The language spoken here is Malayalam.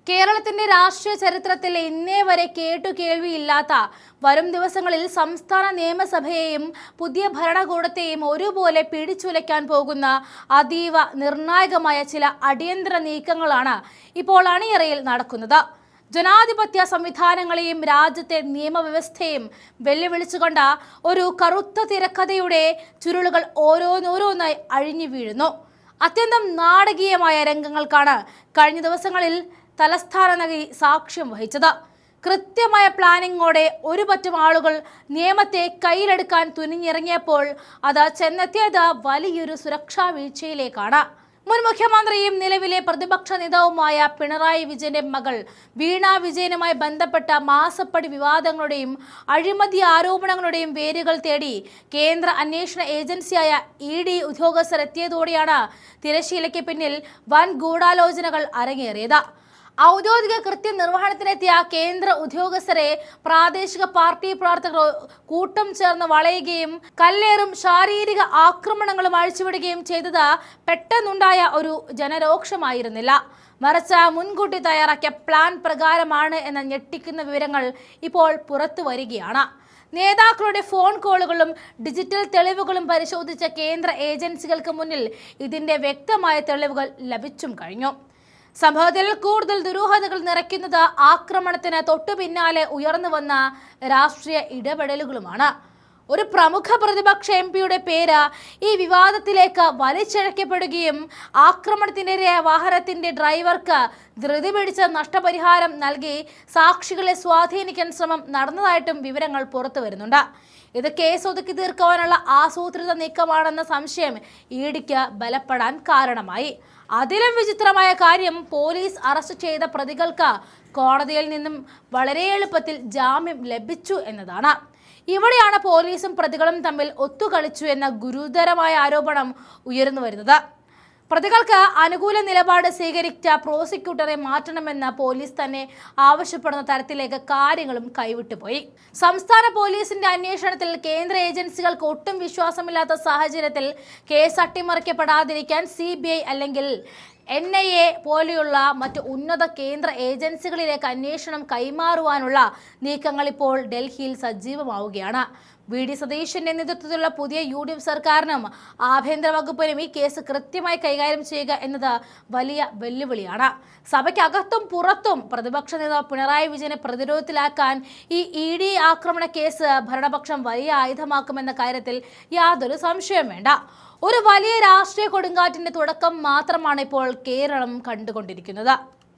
കേരളത്തിന്റെ രാഷ്ട്രീയ ചരിത്രത്തിൽ ഇന്നേ വരെ കേട്ടുകേൾവിയില്ലാത്ത വരും ദിവസങ്ങളിൽ സംസ്ഥാന നിയമസഭയെയും പുതിയ ഭരണകൂടത്തെയും ഒരുപോലെ പിടിച്ചുലയ്ക്കാൻ പോകുന്ന അതീവ നിർണായകമായ ചില അടിയന്തര നീക്കങ്ങളാണ് ഇപ്പോൾ അണിയറയിൽ നടക്കുന്നത്. ജനാധിപത്യ സംവിധാനങ്ങളെയും രാജ്യത്തെ നിയമവ്യവസ്ഥയും വെല്ലുവിളിച്ചുകൊണ്ട് ഒരു കറുത്ത തിരക്കഥയുടെ ചുരുളുകൾ ഓരോന്നോരോന്നായി അഴിഞ്ഞു വീഴുന്നു. അത്യന്തം നാടകീയമായ രംഗങ്ങൾക്കാണ് കഴിഞ്ഞ ദിവസങ്ങളിൽ തലസ്ഥാന നഗരി സാക്ഷ്യം വഹിച്ചത്. കൃത്യമായ പ്ലാനിങ്ങോടെ ഒരു പറ്റം ആളുകൾ നിയമത്തെ കയ്യിലെടുക്കാൻ തുനിഞ്ഞിറങ്ങിയപ്പോൾ അത് ചെന്നെത്തിയത് വലിയൊരു സുരക്ഷാ വീഴ്ചയിലേക്കാണ്. മുൻ മുഖ്യമന്ത്രിയും നിലവിലെ പ്രതിപക്ഷ നേതാവുമായ പിണറായി വിജയന്റെ മകൾ വീണ വിജയനുമായി ബന്ധപ്പെട്ട മാസപ്പടി വിവാദങ്ങളുടെയും അഴിമതി ആരോപണങ്ങളുടെയും വേരുകൾ തേടി കേന്ദ്ര അന്വേഷണ ഏജൻസിയായ ED ഉദ്യോഗസ്ഥർ എത്തിയതോടെയാണ് തിരശ്ശീലയ്ക്ക് പിന്നിൽ വൻ ഗൂഢാലോചനകൾ അരങ്ങേറിയത്. ഔദ്യോഗിക കൃത്യനിർവഹണത്തിനെത്തിയ കേന്ദ്ര ഉദ്യോഗസ്ഥരെ പ്രാദേശിക പാർട്ടി പ്രവർത്തകർ കൂട്ടം ചേർന്ന് വളയുകയും കല്ലേറും ശാരീരിക ആക്രമണങ്ങളും അഴിച്ചുവിടുകയും ചെയ്തത് പെട്ടെന്നുണ്ടായ ഒരു ജനരോക്ഷമായിരുന്നില്ല, മറിച്ച് മുൻകൂട്ടി തയ്യാറാക്കിയ പ്ലാൻ പ്രകാരമാണ് എന്ന ഞെട്ടിക്കുന്ന വിവരങ്ങൾ ഇപ്പോൾ പുറത്തു വരികയാണ്. നേതാക്കളുടെ ഫോൺ കോളുകളും ഡിജിറ്റൽ തെളിവുകളും പരിശോധിച്ച കേന്ദ്ര ഏജൻസികൾക്ക് മുന്നിൽ ഇതിന്റെ വ്യക്തമായ തെളിവുകൾ ലഭിച്ചും കഴിഞ്ഞു. സംഭവത്തിൽ കൂടുതൽ ദുരൂഹതകൾ നിറയ്ക്കുന്നത് ആക്രമണത്തിന് തൊട്ടു പിന്നാലെ ഉയർന്നു വന്ന രാഷ്ട്രീയ ഇടപെടലുകളുമാണ്. ഒരു പ്രമുഖ പ്രതിപക്ഷ MP പേര് ഈ വിവാദത്തിലേക്ക് വലിച്ചിഴക്കപ്പെടുകയും ആക്രമണത്തിനിരയായ വാഹനത്തിന്റെ ഡ്രൈവർക്ക് ധൃതി പിടിച്ച നഷ്ടപരിഹാരം നൽകി സാക്ഷികളെ സ്വാധീനിക്കാൻ ശ്രമം നടന്നതായിട്ടും വിവരങ്ങൾ പുറത്തു വരുന്നുണ്ട്. ഇത് കേസ് ഒതുക്കി തീർക്കാനുള്ള ആസൂത്രിത നീക്കമാണെന്ന സംശയം EDക്ക് ബലപ്പെടാൻ കാരണമായി. അതിലും വിചിത്രമായ കാര്യം, പോലീസ് അറസ്റ്റ് ചെയ്ത പ്രതികൾക്ക് കോടതിയിൽ നിന്നും വളരെ എളുപ്പത്തിൽ ജാമ്യം ലഭിച്ചു എന്നതാണ്. ഇവിടെയാണ് പോലീസും പ്രതികളും തമ്മിൽ ഒത്തുകളിച്ചു എന്ന ഗുരുതരമായ ആരോപണം ഉയർന്നു വരുന്നത്. പ്രതികൾക്ക് അനുകൂല നിലപാട് സ്വീകരിച്ച പ്രോസിക്യൂട്ടറെ മാറ്റണമെന്ന് പോലീസ് തന്നെ ആവശ്യപ്പെടുന്ന തരത്തിലേക്ക് കാര്യങ്ങളും കൈവിട്ടുപോയി. സംസ്ഥാന പോലീസിന്റെ അന്വേഷണത്തിൽ കേന്ദ്ര ഏജൻസികൾക്ക് ഒട്ടും വിശ്വാസമില്ലാത്ത സാഹചര്യത്തിൽ കേസ് അട്ടിമറിക്കപ്പെടാതിരിക്കാൻ CBI അല്ലെങ്കിൽ NIA പോലെയുള്ള മറ്റ് ഉന്നത കേന്ദ്ര ഏജൻസികളിലേക്ക് അന്വേഷണം കൈമാറുവാനുള്ള നീക്കങ്ങൾ ഇപ്പോൾ ഡൽഹിയിൽ സജീവമാവുകയാണ്. VD സതീശന്റെ നേതൃത്വത്തിലുള്ള പുതിയ UDF സർക്കാരിനും ആഭ്യന്തര വകുപ്പിനും ഈ കേസ് കൃത്യമായി കൈകാര്യം ചെയ്യുക എന്നത് വലിയ വെല്ലുവിളിയാണ്. സഭയ്ക്കകത്തും പുറത്തും പ്രതിപക്ഷ നേതാവ് പിണറായി വിജയനെ പ്രതിരോധത്തിലാക്കാൻ ഈ ED ആക്രമണ കേസ് ഭരണപക്ഷം വലിയ ആയുധമാക്കുമെന്ന കാര്യത്തിൽ യാതൊരു സംശയവും വേണ്ട. ഒരു വലിയ രാഷ്ട്രീയ കൊടുങ്കാറ്റിന്റെ തുടക്കം മാത്രമാണ് ഇപ്പോൾ കേരളം കണ്ടുകൊണ്ടിരിക്കുന്നത്.